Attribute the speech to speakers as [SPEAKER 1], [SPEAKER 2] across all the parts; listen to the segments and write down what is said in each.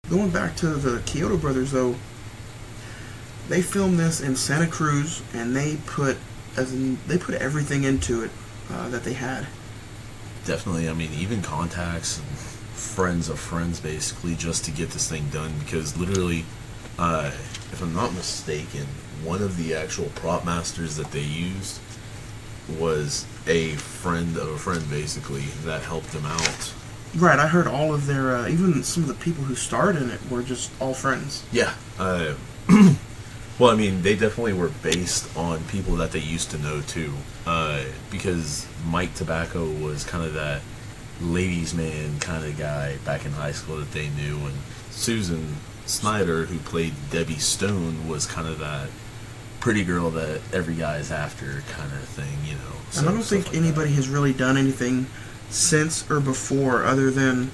[SPEAKER 1] going back to the Kyoto brothers, though, they filmed this in Santa Cruz, and they put everything into it that they had.
[SPEAKER 2] Definitely. I mean, even contacts and friends of friends, basically, just to get this thing done. Because literally, if I'm not mistaken, one of the actual prop masters that they used was a friend of a friend, basically, that helped them out.
[SPEAKER 1] Right, I heard all of their, even some of the people who starred in it were just all friends.
[SPEAKER 2] Yeah. Well, I mean, they definitely were based on people that they used to know, too. Because Mike Tobacco was kind of that ladies' man kind of guy back in high school that they knew. And Susan Snyder, who played Debbie Stone, was kind of that pretty girl that every guy's after kind of thing, you know.
[SPEAKER 1] So, and I don't think like anybody has really done anything since or before other than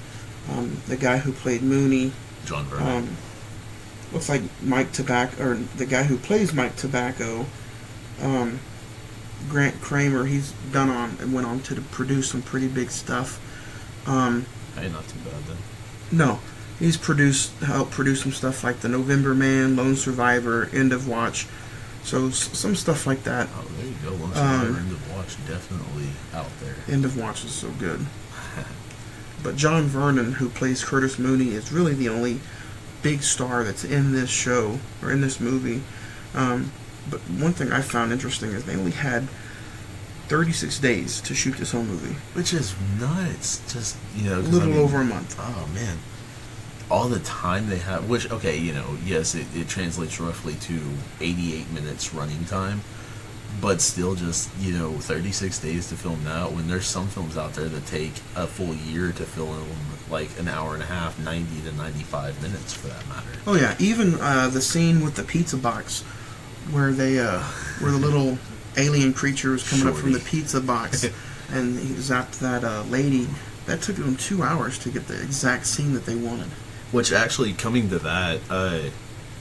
[SPEAKER 1] the guy who played Mooney.
[SPEAKER 2] John Vernon.
[SPEAKER 1] Looks like Mike Tobacco, or the guy who plays Mike Tobacco, Grant Kramer. He's done on and went on to produce some pretty big stuff.
[SPEAKER 2] Hey, not too bad then.
[SPEAKER 1] No, he's helped produce some stuff like The November Man, Lone Survivor, End of Watch. So some stuff like that.
[SPEAKER 2] Oh, there you go. Lone Survivor, End of Watch, definitely out there.
[SPEAKER 1] End of Watch is so good. But John Vernon, who plays Curtis Mooney, is really the only big star that's in this show or in this movie. But one thing I found interesting is they only had 36 days to shoot this whole movie,
[SPEAKER 2] which is nuts. Just, you know,
[SPEAKER 1] a little over a month.
[SPEAKER 2] Oh man, all the time they have. Which, okay, you know, yes, it translates roughly to 88 minutes running time, but still, just, you know, 36 days to film that. When there's some films out there that take a full year to film, like an hour and a half, 90 to 95 minutes for that matter.
[SPEAKER 1] Oh yeah, even the scene with the pizza box, where they where the little alien creature was coming up from the pizza box and he zapped that lady. That took them 2 hours to get the exact scene that they wanted.
[SPEAKER 2] Which, actually, coming to that,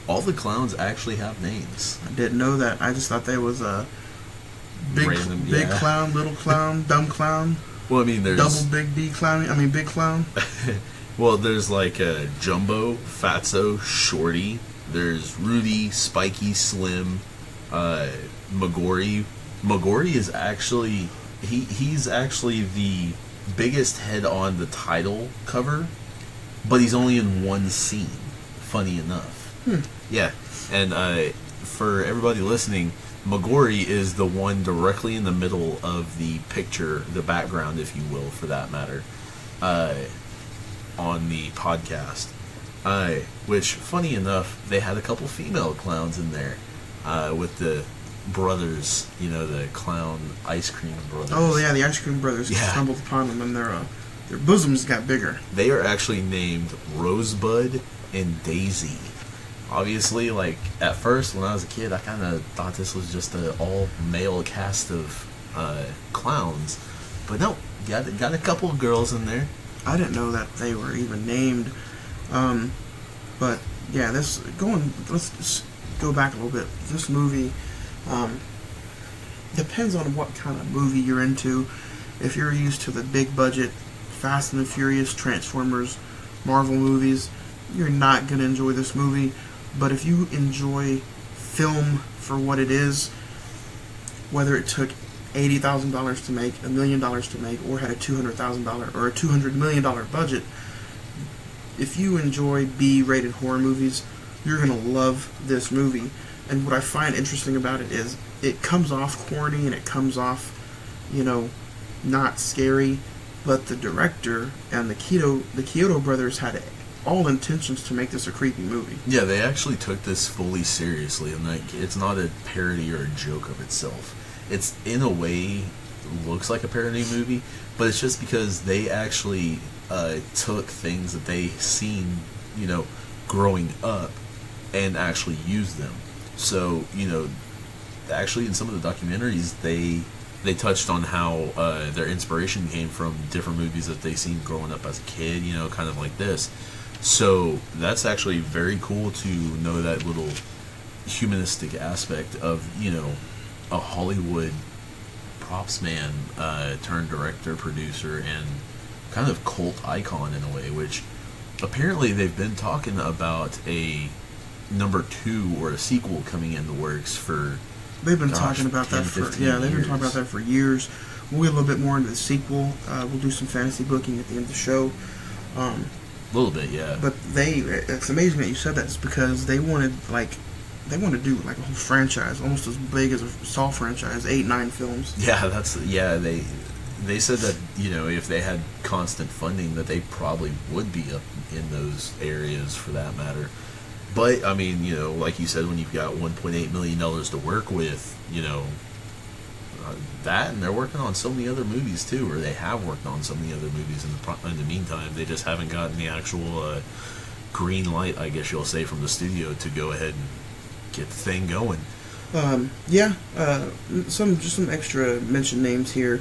[SPEAKER 2] all the clowns actually have names.
[SPEAKER 1] I didn't know that. I just thought they was a big clown, little clown, dumb clown.
[SPEAKER 2] Well, I mean, there's
[SPEAKER 1] double big D clown. I mean, big clown.
[SPEAKER 2] Well, there's like Jumbo, Fatso, Shorty. There's Rudy, Spiky, Slim, Magori. Magori is actually he's actually the biggest head on the title cover, but he's only in one scene. Funny enough. Yeah, and for everybody listening, Magori is the one directly in the middle of the picture, the background, if you will, for that matter, on the podcast. Which, funny enough, they had a couple female clowns in there with the brothers, you know, the clown ice cream brothers.
[SPEAKER 1] Oh yeah, the ice cream brothers stumbled upon them, and their bosoms got bigger.
[SPEAKER 2] They are actually named Rosebud and Daisy. Obviously, like, at first, when I was a kid, I kind of thought this was just an all-male cast of clowns. But no, got a couple of girls in there.
[SPEAKER 1] I didn't know that they were even named. But, yeah, let's just go back a little bit. This movie depends on what kind of movie you're into. If you're used to the big-budget Fast and the Furious, Transformers, Marvel movies, you're not going to enjoy this movie. But if you enjoy film for what it is, whether it took $80,000 to make, $1 million to make, or had a $200,000 or a $200 million budget, if you enjoy B-rated horror movies, you're going to love this movie. And what I find interesting about it is it comes off corny and it comes off, you know, not scary, but the director and the Kyoto brothers had all intentions to make this a creepy movie.
[SPEAKER 2] Yeah, they actually took this fully seriously, and like, it's not a parody or a joke of itself. It's, in a way, looks like a parody movie, but it's just because they actually took things that they seen, you know, growing up, and actually used them. So, you know, actually in some of the documentaries, they touched on how their inspiration came from different movies that they seen growing up as a kid, you know, kind of like this. So that's actually very cool to know that little humanistic aspect of, you know, a Hollywood props man turned director, producer, and kind of cult icon in a way, which apparently they've been talking about a number 2 or a sequel coming in the works for.
[SPEAKER 1] They've been talking about
[SPEAKER 2] 10,
[SPEAKER 1] that for
[SPEAKER 2] they've
[SPEAKER 1] been talking about that for years. We'll get a little bit more into the sequel. We'll do some fantasy booking at the end of the show.
[SPEAKER 2] A little bit, yeah.
[SPEAKER 1] But it's amazing that you said that. It's because they wanted to do like a whole franchise, almost as big as a Saw franchise, 8-9 films.
[SPEAKER 2] Yeah, they said that, if they had constant funding, that they probably would be up in those areas for that matter. But I mean, like you said, when you've got $1.8 million to work with, that, and they're working on so many other movies too, or they have worked on so many other movies in the meantime. They just haven't gotten the actual green light, I guess you'll say, from the studio to go ahead and get the thing going.
[SPEAKER 1] Some extra mentioned names here.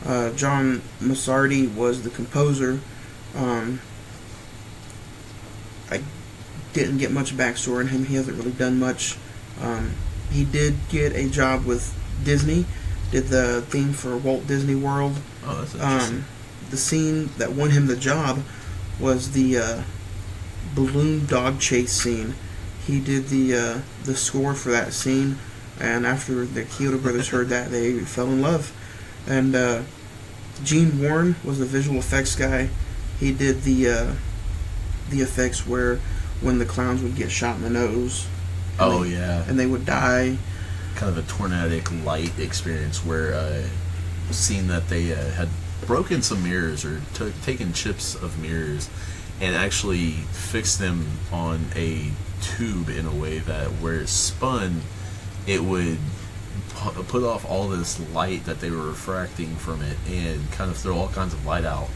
[SPEAKER 1] John Massardi was the composer. I didn't get much backstory on him. He hasn't really done much. He did get a job with Disney. Did the theme for Walt Disney World.
[SPEAKER 2] Oh, that's interesting.
[SPEAKER 1] The scene that won him the job was the balloon dog chase scene. He did the score for that scene, and after the Kyoto brothers heard that, they fell in love. And Gene Warren was the visual effects guy. He did the effects when the clowns would get shot in the nose. And they would die.
[SPEAKER 2] Kind of a tornadic light experience where scene that they had broken some mirrors or taken chips of mirrors and actually fixed them on a tube in a way that where it spun, it would put off all this light that they were refracting from it and kind of throw all kinds of light out.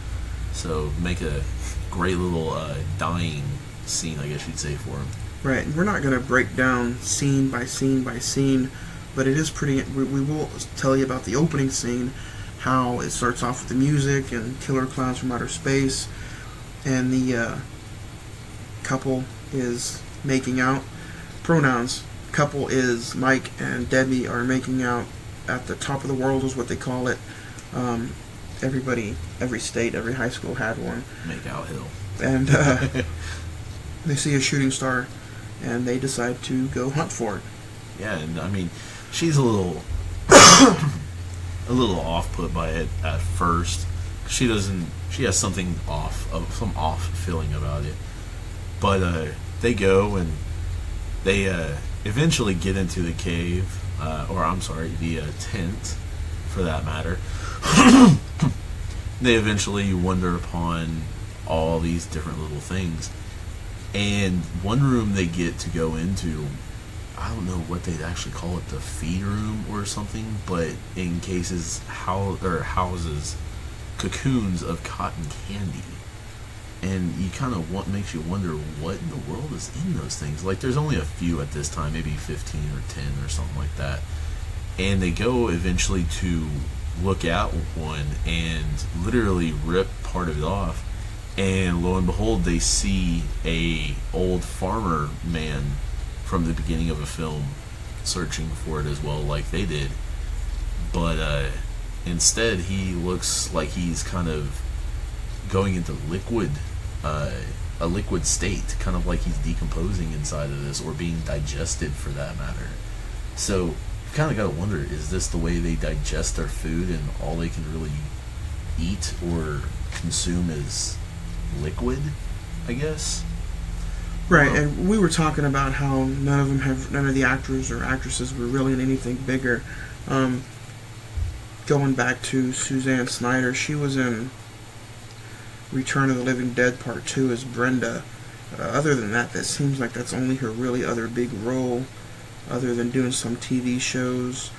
[SPEAKER 2] So make a great little dying scene, I guess you'd say, for him.
[SPEAKER 1] Right. We're not going to break down scene by scene by scene, but it is pretty. We will tell you about the opening scene, how it starts off with the music and killer clowns from outer space, and the couple is making out. Pronouns. Couple is Mike and Debbie are making out at the top of the world is what they call it. Every state, every high school had one.
[SPEAKER 2] Make out hill.
[SPEAKER 1] And they see a shooting star, and they decide to go hunt for it.
[SPEAKER 2] Yeah, and I mean, she's a little off-put by it at first. She has something some off feeling about it. But they go and they eventually get into the cave, the tent, for that matter. They eventually wander upon all these different little things. And one room they get to go into, I don't know what they'd actually call it, the feed room or something, but houses cocoons of cotton candy. And you kind of makes you wonder what in the world is in those things. Like, there's only a few at this time, maybe 15 or 10 or something like that. And they go eventually to look at one and literally rip part of it off. And lo and behold, they see a old farmer man from the beginning of a film searching for it as well, like they did. But instead, he looks like he's kind of going into a liquid state, kind of like he's decomposing inside of this, or being digested for that matter. So you kind of got to wonder, is this the way they digest their food, and all they can really eat or consume is liquid, I guess?
[SPEAKER 1] Right, and we were talking about how none of the actors or actresses were really in anything bigger. Going back to Suzanne Snyder, she was in Return of the Living Dead Part 2 as Brenda. Other than that seems like that's only her really other big role, other than doing some TV shows.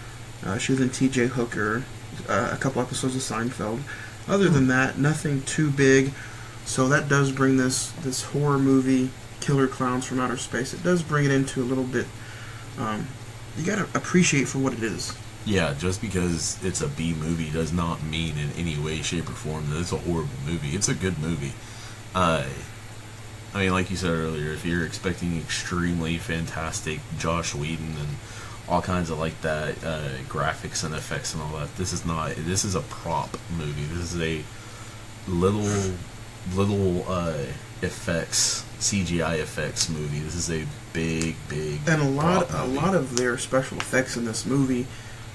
[SPEAKER 1] She was in T.J. Hooker, a couple episodes of Seinfeld. Other than that, nothing too big. So that does bring this horror movie, Killer Clowns from Outer Space, it does bring it into a little bit, you gotta appreciate for what it is.
[SPEAKER 2] Yeah, just because it's a B movie does not mean in any way, shape, or form that it's a horrible movie. It's a good movie. I mean, like you said earlier, if you're expecting extremely fantastic Joss Whedon and all kinds of like that, graphics and effects and all that, this is not. This is a prop movie. This is a little effects, CGI effects movie. This is a big
[SPEAKER 1] and a lot
[SPEAKER 2] movie.
[SPEAKER 1] of their special effects in this movie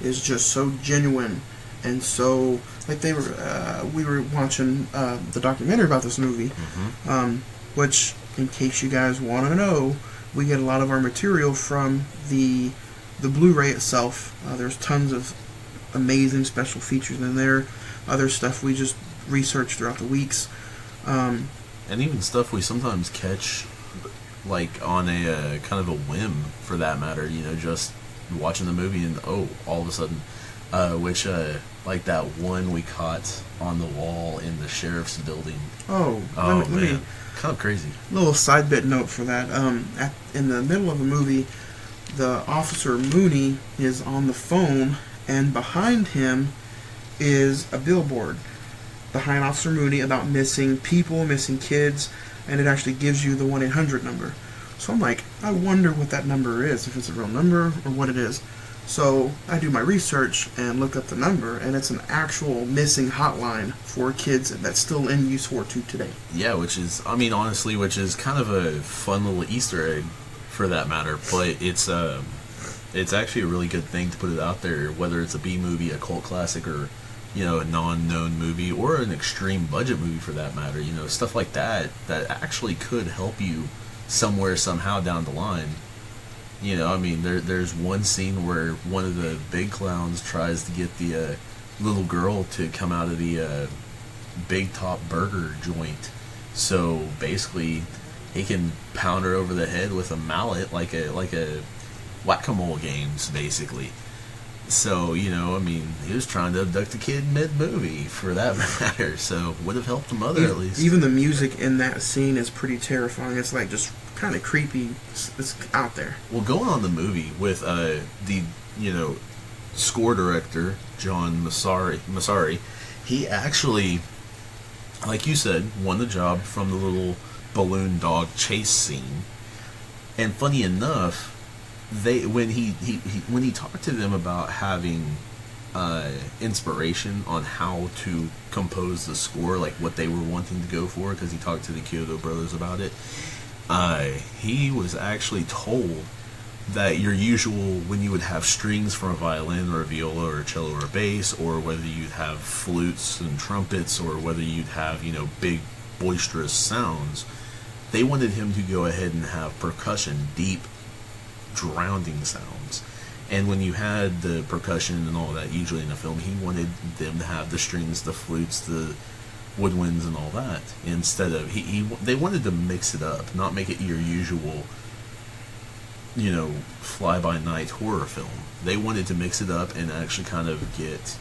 [SPEAKER 1] is just so genuine and so like they were. We were watching the documentary about this movie, which, in case you guys want to know, we get a lot of our material from the Blu-ray itself. There's tons of amazing special features in there. Other stuff we just research throughout the weeks.
[SPEAKER 2] And even stuff we sometimes catch, like on a kind of a whim, for that matter. You know, just watching the movie and all of a sudden, like that one we caught on the wall in the sheriff's building.
[SPEAKER 1] Let me
[SPEAKER 2] kind of crazy.
[SPEAKER 1] Little side bit note for that. In the middle of the movie, the officer Mooney is on the phone, and behind him is a billboard behind Officer Mooney about missing people, missing kids, and it actually gives you the 1-800 number. So I'm like, I wonder what that number is, if it's a real number or what it is. So I do my research and look up the number, and it's an actual missing hotline for kids that's still in use for today.
[SPEAKER 2] Yeah, which is kind of a fun little Easter egg, for that matter. But it's actually a really good thing to put it out there, whether it's a B movie, a cult classic, or a non-known movie, or an extreme budget movie for that matter. Stuff like that actually could help you somewhere, somehow down the line. There's one scene where one of the big clowns tries to get the little girl to come out of the Big Top Burger joint. So basically, he can pound her over the head with a mallet, like a whack-a-mole games, basically. So, he was trying to abduct a kid mid-movie, for that matter. So, would have helped the mother, at least.
[SPEAKER 1] Even the music in that scene is pretty terrifying. It's like just kind of creepy. It's out there.
[SPEAKER 2] Well, going on the movie with the score director, John Massari, he actually, like you said, won the job from the little balloon dog chase scene. And funny enough, when he talked to them about having inspiration on how to compose the score, like what they were wanting to go for, because he talked to the Kyoto brothers about it, he was actually told that your usual, when you would have strings from a violin or a viola or a cello or a bass, or whether you'd have flutes and trumpets, or whether you'd have big boisterous sounds, they wanted him to go ahead and have percussion, deep drowning sounds. And when you had the percussion and all that, usually in a film, he wanted them to have the strings, the flutes, the woodwinds, and all that. Instead of they wanted to mix it up, not make it your usual fly-by-night horror film. They wanted to mix it up and actually kind of get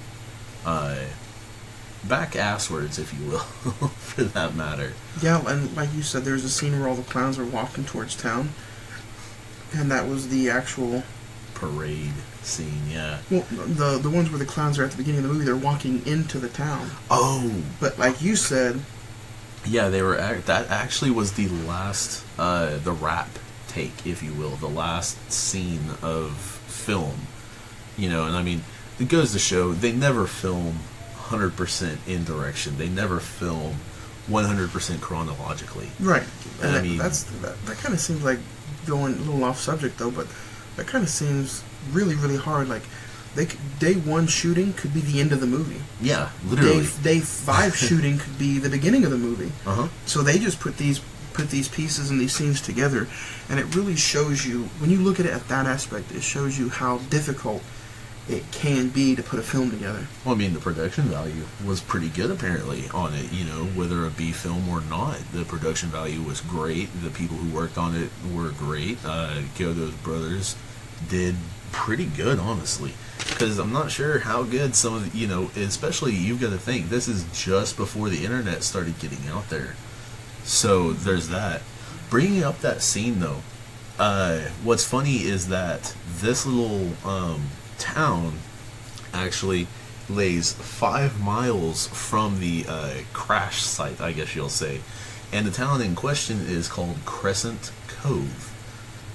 [SPEAKER 2] back asswards, if you will, for that matter.
[SPEAKER 1] Yeah, and like you said, there's a scene where all the clowns are walking towards town, and that was the actual
[SPEAKER 2] parade scene. Yeah.
[SPEAKER 1] Well, the ones where the clowns are at the beginning of the movie, they're walking into the town.
[SPEAKER 2] Oh.
[SPEAKER 1] But like you said,
[SPEAKER 2] yeah, they were. That actually was the last, the rap take, if you will, the last scene of film. And it goes to show they never film 100% in direction. They never film 100% chronologically.
[SPEAKER 1] Right. And that kind of seems like going a little off subject though, but that kind of seems really, really hard. Like, day 1 shooting could be the end of the movie.
[SPEAKER 2] Yeah, literally.
[SPEAKER 1] Day 5 shooting could be the beginning of the movie. So they just put these pieces and these scenes together, and it really shows you, when you look at it at that aspect, it shows you how difficult it can be to put a film together.
[SPEAKER 2] Well, the production value was pretty good, apparently, on it. Whether a B film or not, the production value was great. The people who worked on it were great. Kyoto's brothers did pretty good, honestly. Because I'm not sure how good some of the, especially, you've got to think, this is just before the internet started getting out there. So, there's that. Bringing up that scene, though, what's funny is that this little town actually lays 5 miles from the crash site, I guess you'll say. And the town in question is called Crescent Cove.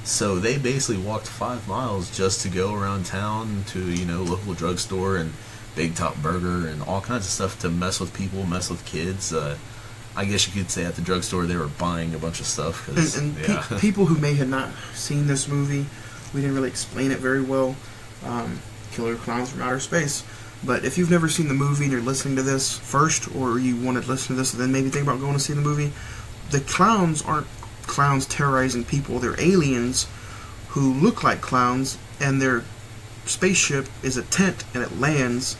[SPEAKER 2] So they basically walked 5 miles just to go around town to, local drugstore and Big Top Burger and all kinds of stuff to mess with people, mess with kids. I guess you could say at the drugstore they were buying a bunch of stuff. Cause,
[SPEAKER 1] and people who may have not seen this movie, we didn't really explain it very well. Killer Clowns from Outer Space. But if you've never seen the movie and you're listening to this first, or you want to listen to this and then maybe think about going to see the movie, the clowns aren't clowns terrorizing people. They're aliens who look like clowns, and their spaceship is a tent, and it lands,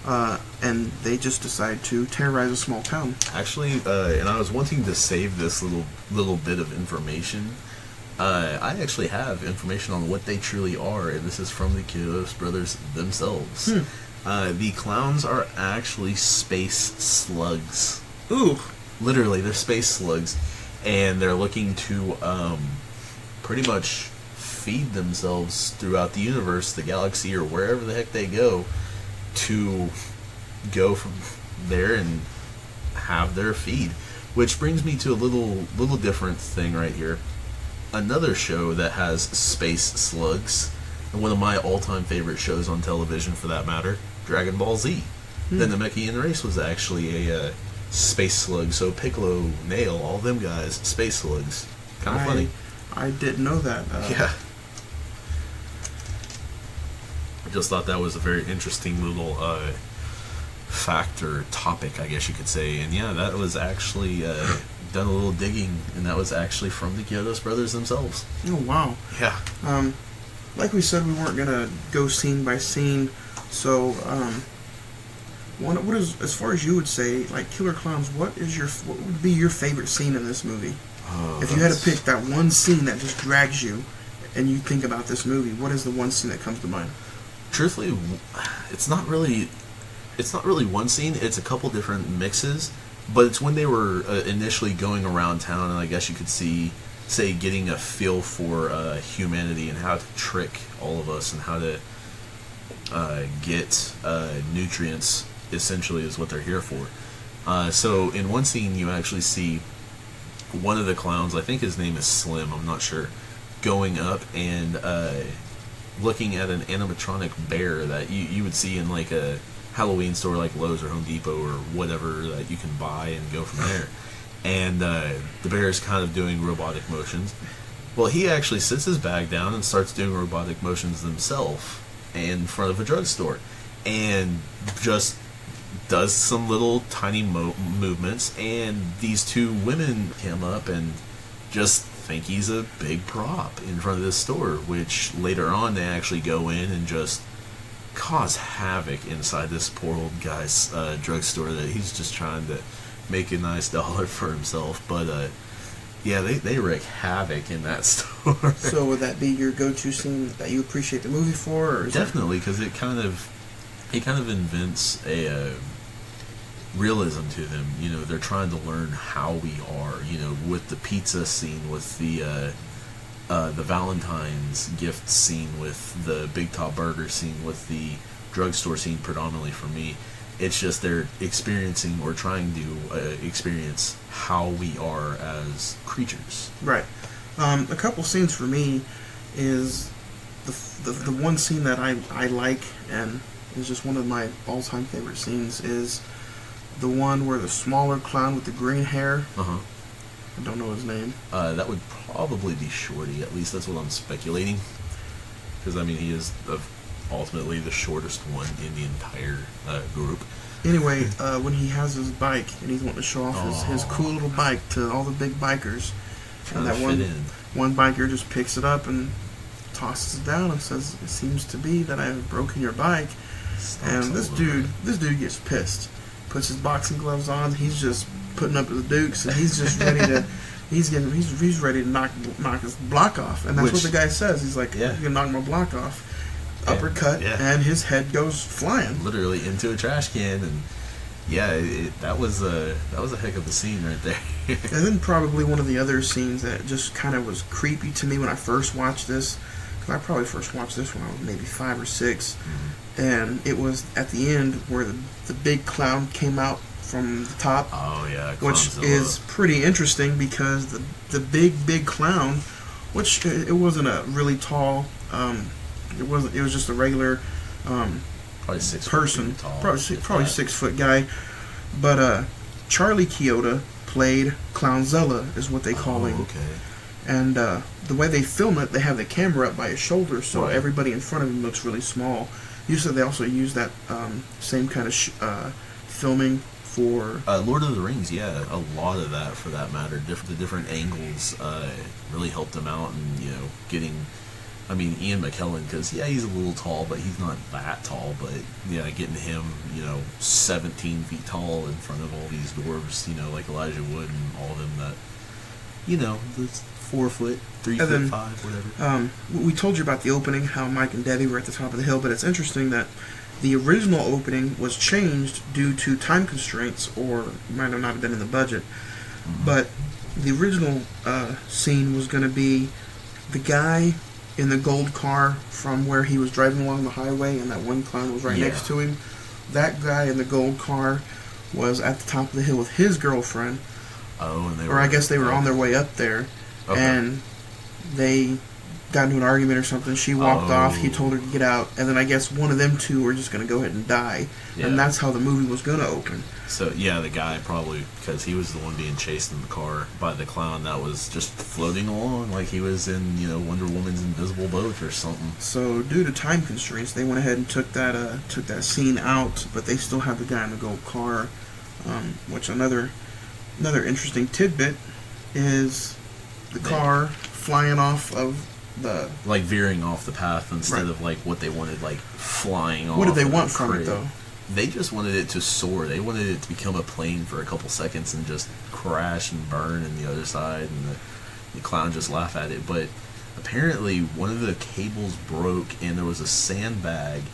[SPEAKER 1] and they just decide to terrorize a small town.
[SPEAKER 2] Actually, and I was wanting to save this little bit of information. I actually have information on what they truly are, and this is from the Kiodos brothers themselves. The clowns are actually space slugs.
[SPEAKER 1] Ooh.
[SPEAKER 2] Literally, they're space slugs, and they're looking to pretty much feed themselves throughout the universe, the galaxy, or wherever the heck they go, to go from there and have their feed. Which brings me to a little different thing right here. Another show that has space slugs, and one of my all-time favorite shows on television for that matter, Dragon Ball Z. The Namekian race was actually a space slug, so Piccolo, Nail, all them guys, space slugs. Kind of funny.
[SPEAKER 1] I didn't know that.
[SPEAKER 2] Yeah. I just thought that was a very interesting little fact or topic, I guess you could say. And yeah, that was actually done a little digging, and that was actually from the Kiodos brothers themselves.
[SPEAKER 1] Oh, wow.
[SPEAKER 2] Yeah.
[SPEAKER 1] Like we said, we weren't going to go scene by scene, so what is, as far as you would say, like Killer Clowns, what would be your favorite scene in this movie? If you had to pick that one scene that just drags you, and you think about this movie, what is the one scene that comes to mind?
[SPEAKER 2] Truthfully, it's not really one scene. It's a couple different mixes, but it's when they were initially going around town, and I guess you could say getting a feel for humanity and how to trick all of us and how to get nutrients, essentially, is what they're here for. So in one scene, you actually see one of the clowns, I think his name is Slim, I'm not sure, going up and looking at an animatronic bear that you would see in like a Halloween store like Lowe's or Home Depot or whatever that you can buy and go from there. And the bear is kind of doing robotic motions. Well, he actually sits his bag down and starts doing robotic motions himself in front of a drugstore, and just does some little tiny movements, and these two women come up and just think he's a big prop in front of this store, which later on they actually go in and just cause havoc inside this poor old guy's drugstore that he's just trying to make a nice dollar for himself. But yeah, they wreak havoc in that store.
[SPEAKER 1] So would that be your go-to scene that you appreciate the movie for? Or
[SPEAKER 2] definitely, because it kind of invents a realism to them. You know, they're trying to learn how we are. You know, with the pizza scene, with the Valentine's gift scene, with the Big Top Burger scene, with the drugstore scene predominantly for me. It's just they're experiencing or trying to experience how we are as creatures.
[SPEAKER 1] Right. A couple scenes for me is the one scene that I like and is just one of my all-time favorite scenes is the one where the smaller clown with the green hair.
[SPEAKER 2] Uh-huh.
[SPEAKER 1] I don't know his name.
[SPEAKER 2] That would probably be Shorty. At least that's what I'm speculating. Because, I mean, he is ultimately the shortest one in the entire group.
[SPEAKER 1] Anyway, when he has his bike and he's wanting to show off his cool little bike to all the big bikers, and that one biker just picks it up and tosses it down and says, "It seems to be that I have broken your bike." And this dude gets pissed. Puts his boxing gloves on. He's just putting up the dukes, and he's just ready to. He's ready to knock his block off, and that's what the guy says. He's like, "You're gonna knock my block off." Uppercut, and his head goes flying,
[SPEAKER 2] literally into a trash can, and that was a heck of a scene right there.
[SPEAKER 1] And then probably one of the other scenes that just kind of was creepy to me when I first watched this, because I probably first watched this when I was maybe 5 or 6, and it was at the end where the big clown came out from the top.
[SPEAKER 2] Oh yeah,
[SPEAKER 1] which is pretty interesting because the big clown, which it wasn't a really tall. It was just a regular
[SPEAKER 2] probably 6
[SPEAKER 1] person,
[SPEAKER 2] tall,
[SPEAKER 1] probably 6 foot guy. But Charlie Chiodo, played Clownzilla, is what they call him.
[SPEAKER 2] Okay.
[SPEAKER 1] And the way they film it, they have the camera up by his shoulder, so
[SPEAKER 2] Right.
[SPEAKER 1] everybody in front of him looks really small. Usually they also use that same kind of filming for...
[SPEAKER 2] Lord of the Rings, yeah, a lot of that, for that matter. The different angles really helped him out, and, you know, getting... I mean, Ian McKellen, because, yeah, he's a little tall, but he's not that tall, but, yeah, getting him, you know, 17 feet tall in front of all these dwarves, you know, like Elijah Wood and all of them that, you know, that's 4 foot, 3 foot,
[SPEAKER 1] then,
[SPEAKER 2] 5, whatever.
[SPEAKER 1] We told you about the opening, how Mike and Debbie were at the top of the hill, but it's interesting that the original opening was changed due to time constraints, or might have not been in the budget.
[SPEAKER 2] Mm-hmm.
[SPEAKER 1] But the original scene was going to be the guy in the gold car from where he was driving along the highway, and that one clown was right next to him. That guy in the gold car was at the top of the hill with his girlfriend.
[SPEAKER 2] Oh, and they
[SPEAKER 1] or I guess they were on their way up there, and they got into an argument or something. She walked off. He told her to get out, and then I guess one of them two were just going to go ahead and die, and that's how the movie was going to open.
[SPEAKER 2] So yeah, the guy probably, because he was the one being chased in the car by the clown that was just floating along like he was in, you know, Wonder Woman's invisible boat or something.
[SPEAKER 1] So due to time constraints, they went ahead and took that scene out, but they still have the guy in the gold car. Which another interesting tidbit is the car flying off of the...
[SPEAKER 2] Like veering off the path instead of like what they wanted, like flying off.
[SPEAKER 1] What did they want from it, though?
[SPEAKER 2] They just wanted it to soar. They wanted it to become a plane for a couple seconds and just crash and burn in the other side, and the clown just laugh at it. But apparently one of the cables broke, and there was a sandbag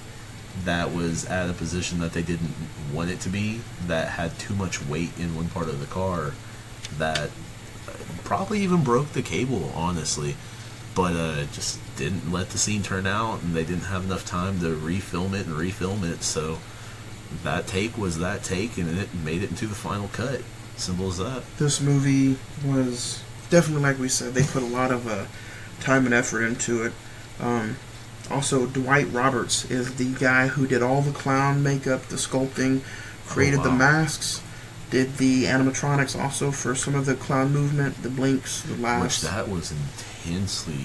[SPEAKER 2] that was at a position that they didn't want it to be, that had too much weight in one part of the car, that probably even broke the cable, honestly. But just didn't let the scene turn out, and they didn't have enough time to refilm it, so that take was that take, and it made it into the final cut. Simple as that.
[SPEAKER 1] This movie was definitely, like we said, they put a lot of time and effort into it. Also, Dwight Roberts is the guy who did all the clown makeup, the sculpting, created the masks, did the animatronics also for some of the clown movement, the blinks, the laughs.
[SPEAKER 2] Which that was intensely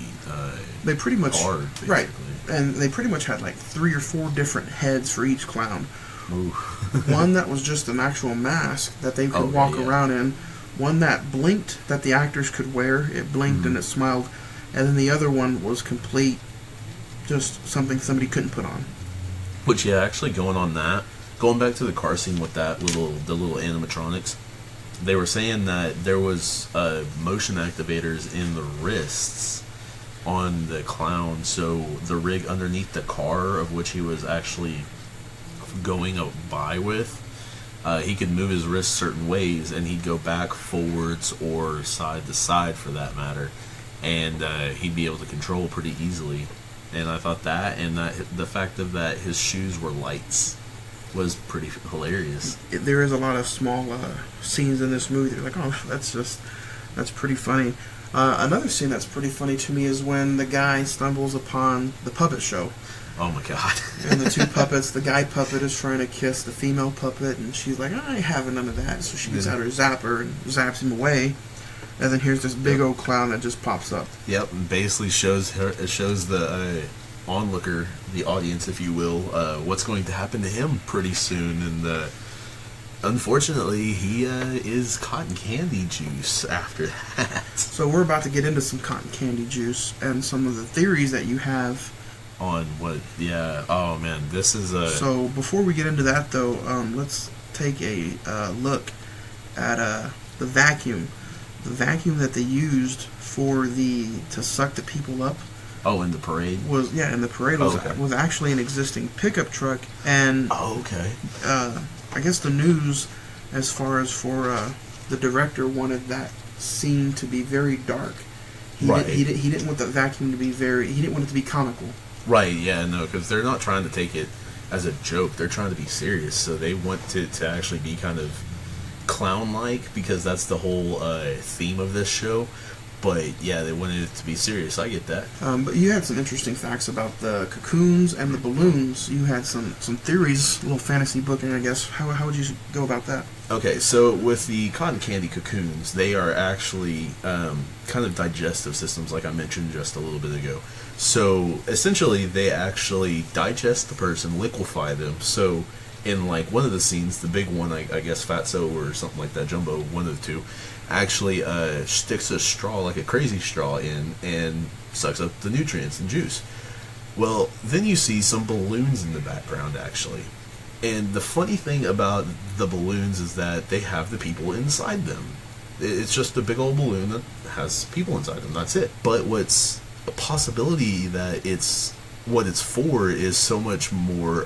[SPEAKER 1] they pretty much
[SPEAKER 2] hard, basically.
[SPEAKER 1] Right, and they pretty much had like 3 or 4 different heads for each clown. One that was just an actual mask that they could walk around in. One that blinked, that the actors could wear. It blinked and it smiled. And then the other one was complete, just something somebody couldn't put on.
[SPEAKER 2] Which, yeah, actually going back to the car scene with the little animatronics, they were saying that there was motion activators in the wrists on the clown, so the rig underneath the car, of which he was actually going by with, he could move his wrists certain ways, and he'd go back, forwards, or side to side for that matter, and he'd be able to control pretty easily. And I thought that, and that the fact that his shoes were lights was pretty hilarious.
[SPEAKER 1] There is a lot of small scenes in this movie. They're like, oh, that's pretty funny. Another scene that's pretty funny to me is when the guy stumbles upon the puppet show.
[SPEAKER 2] Oh my god.
[SPEAKER 1] And the two puppets, the guy puppet is trying to kiss the female puppet, and she's like, I ain't having none of that. So she gets out her zapper and zaps him away. And then here's this big old clown that just pops up. Yep,
[SPEAKER 2] and basically shows the onlooker, the audience, if you will, what's going to happen to him pretty soon. And unfortunately, he is cotton candy juice after that.
[SPEAKER 1] So we're about to get into some cotton candy juice and some of the theories that you have.
[SPEAKER 2] On what? Yeah. Oh man, this is a.
[SPEAKER 1] So before we get into that, though, let's take a look at the vacuum. The vacuum that they used to suck the people up.
[SPEAKER 2] Oh, in the parade?
[SPEAKER 1] In the parade was actually an existing pickup truck, and I guess the news, as far as for the director, wanted that scene to be very dark. He didn't want the vacuum to be he didn't want it to be comical.
[SPEAKER 2] Right, yeah, no, because they're not trying to take it as a joke. They're trying to be serious, so they want it to actually be kind of clown-like, because that's the whole theme of this show. But yeah, they wanted it to be serious. I get that.
[SPEAKER 1] But you had some interesting facts about the cocoons and the balloons. You had some theories, a little fantasy booking, I guess. How would you go about that?
[SPEAKER 2] Okay, so with the cotton candy cocoons, they are actually kind of digestive systems, like I mentioned just a little bit ago. So essentially, they actually digest the person, liquefy them. So in like one of the scenes, the big one, I guess Fatso or something like that, Jumbo, one of the two, actually sticks a straw, like a crazy straw, in and sucks up the nutrients and juice. Well, then you see some balloons in the background, actually. And the funny thing about the balloons is that they have the people inside them. It's just a big old balloon that has people inside them. That's it. But what's a possibility that what it's for is so much more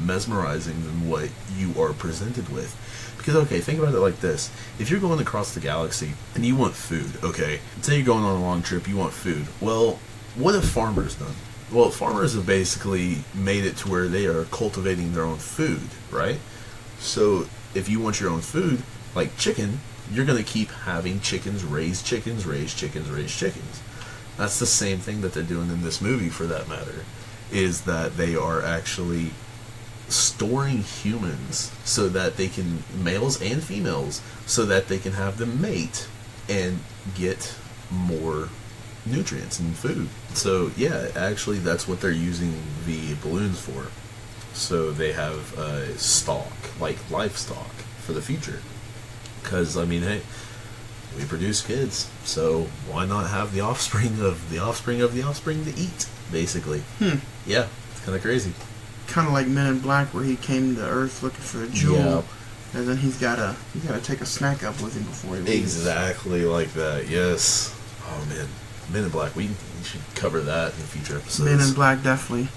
[SPEAKER 2] mesmerizing than what you are presented with. Because, okay, think about it like this. If you're going across the galaxy and you want food, okay, say you're going on a long trip, you want food. Well, what have farmers done? Well, farmers have basically made it to where they are cultivating their own food, right? So if you want your own food, like chicken, you're going to keep having chickens, raise chickens, raise chickens, raise chickens. That's the same thing that they're doing in this movie, for that matter, is that they are actually storing humans so that they can, males and females, so that they can have them mate and get more nutrients and food. So yeah, actually that's what they're using the balloons for. So they have stock, like livestock, for the future. Because, I mean, hey, we produce kids, so why not have the offspring of the offspring of the offspring to eat, basically. Yeah, it's kind of crazy.
[SPEAKER 1] Kind of like Men in Black, where he came to Earth looking for a jewel,
[SPEAKER 2] yeah.
[SPEAKER 1] And then he's gotta take a snack up with him before he leaves.
[SPEAKER 2] Exactly like that. Yes. Oh man, Men in Black. We should cover that in future episodes.
[SPEAKER 1] Men in Black, definitely.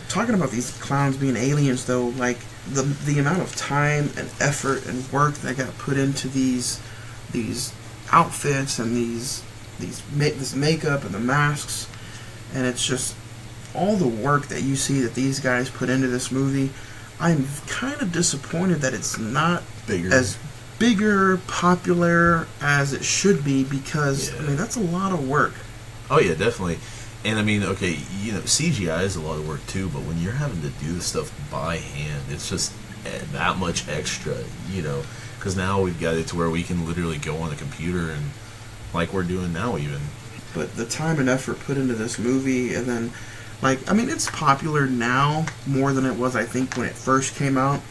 [SPEAKER 1] Talking about these clowns being aliens, though, like the amount of time and effort and work that got put into these outfits and this makeup and the masks, and it's just all the work that you see that these guys put into this movie. I'm kind of disappointed that it's not as bigger, popular as it should be, because I mean, that's a lot of work.
[SPEAKER 2] Oh yeah, definitely. And I mean, okay, you know, CGI is a lot of work too, but when you're having to do this stuff by hand, it's just that much extra, you know, because now we've got it to where we can literally go on a computer and, like we're doing now even.
[SPEAKER 1] But the time and effort put into this movie, and then, like, I mean, it's popular now more than it was, I think, when it first came out,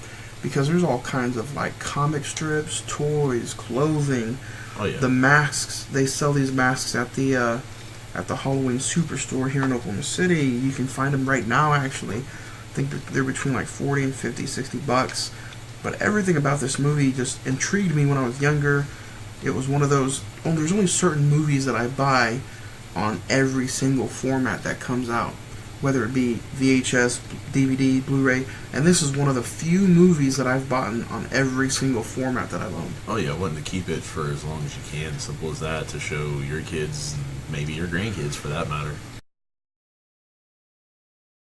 [SPEAKER 1] because there's all kinds of, like, comic strips, toys, clothing, the masks. They sell these masks at the Halloween Superstore here in Oklahoma City. You can find them right now, actually. I think they're between, like, 40 and 50, 60 bucks. But everything about this movie just intrigued me when I was younger. It was one of those, there's only certain movies that I buy on every single format that comes out, whether it be VHS, DVD, Blu-ray, and this is one of the few movies that I've bought on every single format that I've owned.
[SPEAKER 2] Oh yeah, wanting to keep it for as long as you can, simple as that, to show your kids and maybe your grandkids for that matter.